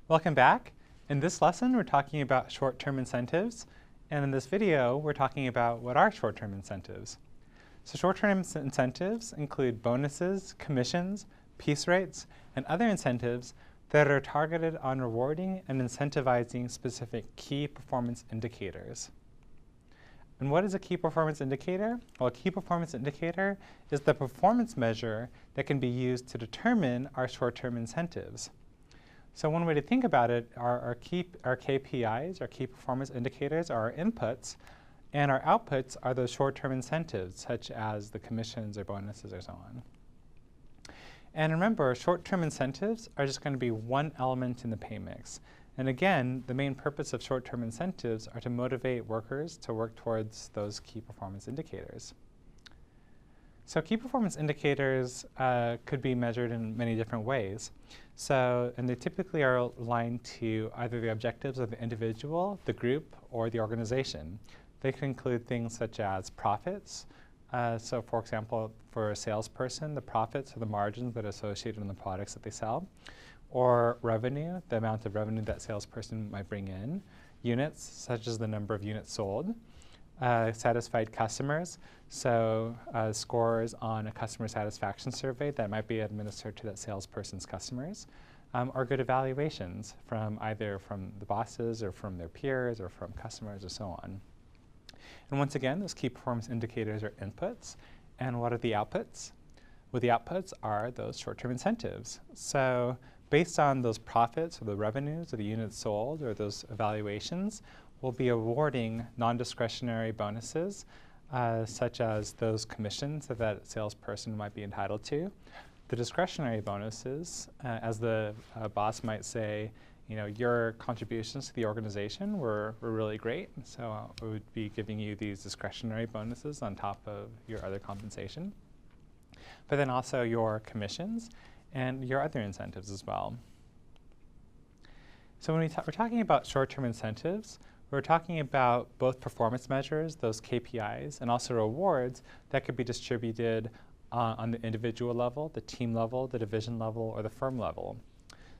Welcome back. In this lesson, we're talking about short-term incentives. And in this video, we're talking about what are short-term incentives. So short-term incentives include bonuses, commissions, piece rates, and other incentives that are targeted on rewarding and incentivizing specific key performance indicators. And what is a key performance indicator? Well, a key performance indicator is the performance measure that can be used to determine our short-term incentives. So one way to think about it are our KPIs, our key performance indicators, are our inputs, and our outputs are those short-term incentives, such as the commissions or bonuses or so on. And remember, short-term incentives are just going to be one element in the pay mix. And again, the main purpose of short-term incentives are to motivate workers to work towards those key performance indicators. So key performance indicators could be measured in many different ways. And they typically are aligned to either the objectives of the individual, the group, or the organization. They can include things such as profits. So for example, for a salesperson, the profits are the margins that are associated with the products that they sell. Or revenue, the amount of revenue that salesperson might bring in. Units, such as the number of units sold. Satisfied customers, so scores on a customer satisfaction survey that might be administered to that salesperson's customers, or good evaluations from either from the bosses or from their peers or from customers or so on. And once again, those key performance indicators are inputs. And what are the outputs? Well, the outputs are those short-term incentives. So based on those profits or the revenues or the units sold or those evaluations, we'll be awarding non-discretionary bonuses, such as those commissions that that salesperson might be entitled to. The discretionary bonuses, as the boss might say, you know, your contributions to the organization were really great, so we would be giving you these discretionary bonuses on top of your other compensation. But then also your commissions and your other incentives as well. So when we're talking about short-term incentives, we're talking about both performance measures, those KPIs, and also rewards that could be distributed on the individual level, the team level, the division level, or the firm level.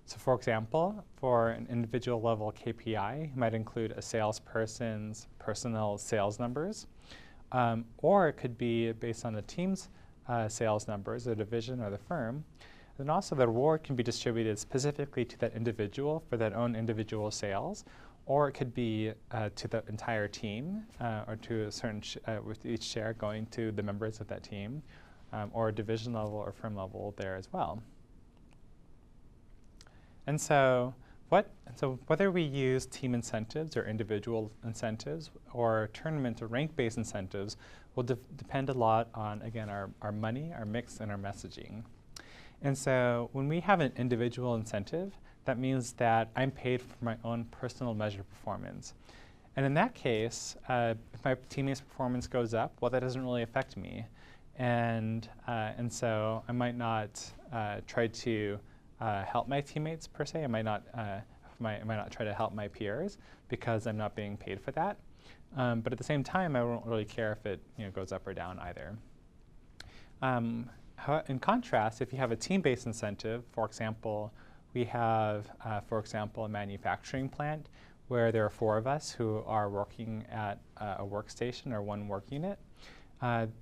So for example, for an individual level KPI, it might include a salesperson's personal sales numbers, or it could be based on the team's sales numbers, the division or the firm. And also the reward can be distributed specifically to that individual for that own individual sales, or it could be to the entire team, or to a certain, with each share going to the members of that team, or division level or firm level there as well. And so whether we use team incentives or individual incentives or tournament or rank-based incentives will depend a lot on, again, our money, our mix, and our messaging. And so when we have an individual incentive, that means that I'm paid for my own personal measure of performance. And in that case, if my teammate's performance goes up, well, that doesn't really affect me. And so I might not try to help my teammates per se. I might not try to help my peers because I'm not being paid for that. But at the same time, I won't really care if it goes up or down either. In contrast, if you have a team-based incentive, for example, we have, for example, a manufacturing plant where there are 4 of us who are working at a workstation or one work unit,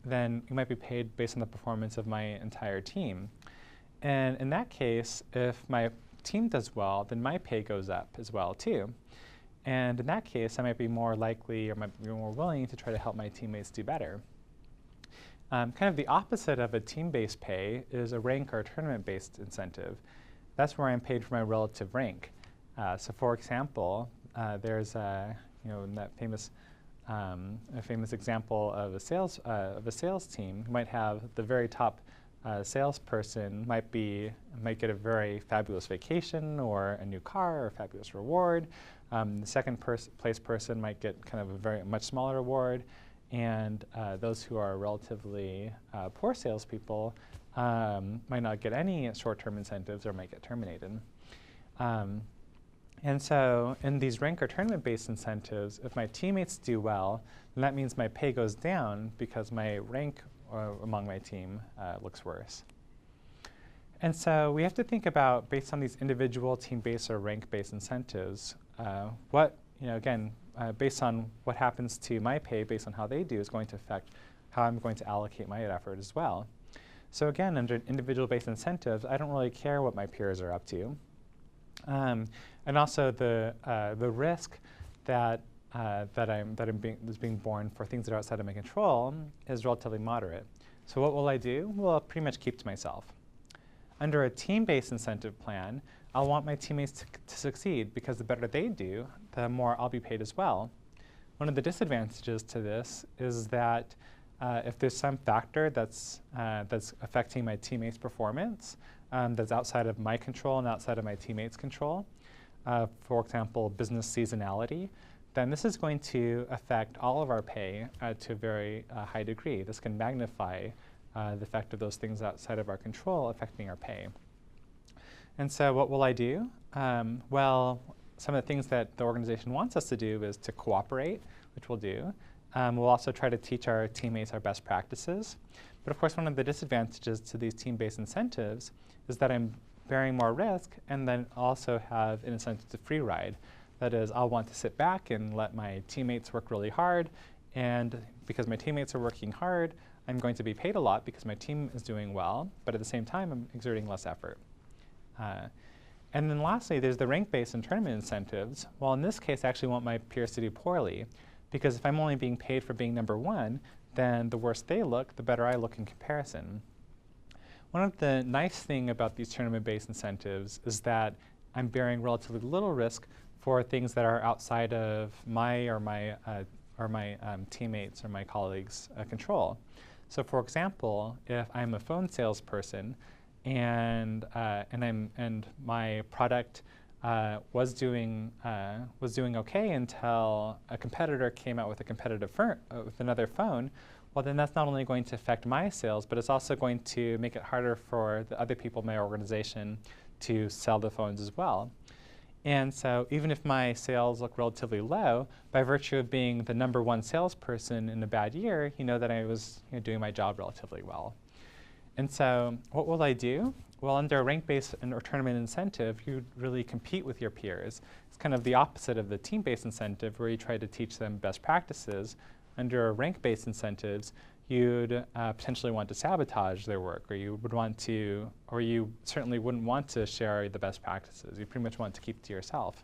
then you might be paid based on the performance of my entire team. And in that case, if my team does well, then my pay goes up as well too. And in that case, I might be more likely or might be more willing to try to help my teammates do better. Kind of the opposite of a team-based pay is a rank or tournament-based incentive. That's where I'm paid for my relative rank. So for example, there's that famous example of a sales team. You might have the very top salesperson might get a very fabulous vacation or a new car or a fabulous reward. The second place person might get kind of a much smaller reward. And those who are relatively poor salespeople might not get any short-term incentives or might get terminated. And so in these rank or tournament-based incentives, if my teammates do well, then that means my pay goes down because my rank among my team looks worse. And so we have to think about, based on these individual, team-based, or rank-based incentives, based on what happens to my pay, based on how they do, is going to affect how I'm going to allocate my effort as well. So again, under individual-based incentives, I don't really care what my peers are up to. And also the risk that is being borne for things that are outside of my control is relatively moderate. So what will I do? Well, I'll pretty much keep to myself. Under a team-based incentive plan, I'll want my teammates to succeed, because the better they do, the more I'll be paid as well. One of the disadvantages to this is that if there's some factor that's affecting my teammates' performance, that's outside of my control and outside of my teammates' control, for example, business seasonality, then this is going to affect all of our pay to a very high degree. This can magnify the effect of those things outside of our control affecting our pay. And so what will I do? Well, some of the things that the organization wants us to do is to cooperate, which we'll do. We'll also try to teach our teammates our best practices. But of course, one of the disadvantages to these team-based incentives is that I'm bearing more risk, and then also have an incentive to free ride. That is, I'll want to sit back and let my teammates work really hard, and because my teammates are working hard, I'm going to be paid a lot because my team is doing well, but at the same time, I'm exerting less effort. And then lastly, there's the rank-based and tournament incentives. Well, in this case, I actually want my peers to do poorly, because if I'm only being paid for being number one, then the worse they look, the better I look in comparison. One of the nice things about these tournament-based incentives is that I'm bearing relatively little risk for things that are outside of my teammates or my colleagues' control. So for example, if I'm a phone salesperson and my product was doing okay until a competitor came out with with another phone, well, then that's not only going to affect my sales, but it's also going to make it harder for the other people in my organization to sell the phones as well. And so even if my sales look relatively low, by virtue of being the #1 salesperson in a bad year, you know that I was doing my job relatively well. And so what will I do? Well, under a rank-based or tournament incentive, you really compete with your peers. It's kind of the opposite of the team-based incentive, where you try to teach them best practices. Under rank-based incentives, you'd potentially want to sabotage their work, or you certainly wouldn't want to share the best practices. You pretty much want to keep it to yourself.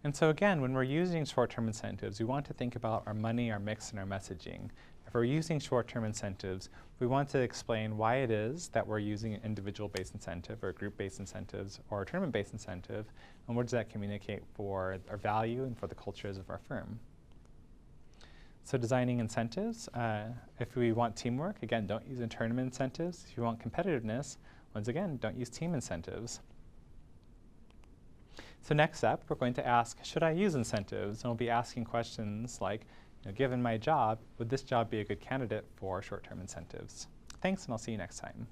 And so again, when we're using short-term incentives, we want to think about our money, our mix, and our messaging. If we're using short-term incentives, we want to explain why it is that we're using an individual-based incentive, or group-based incentives, or a tournament-based incentive, and what does that communicate for our value and for the cultures of our firm. So designing incentives, if we want teamwork, again, don't use tournament incentives. If you want competitiveness, once again, don't use team incentives. So next up, we're going to ask, should I use incentives? And we'll be asking questions like, given my job, would this job be a good candidate for short-term incentives? Thanks, and I'll see you next time.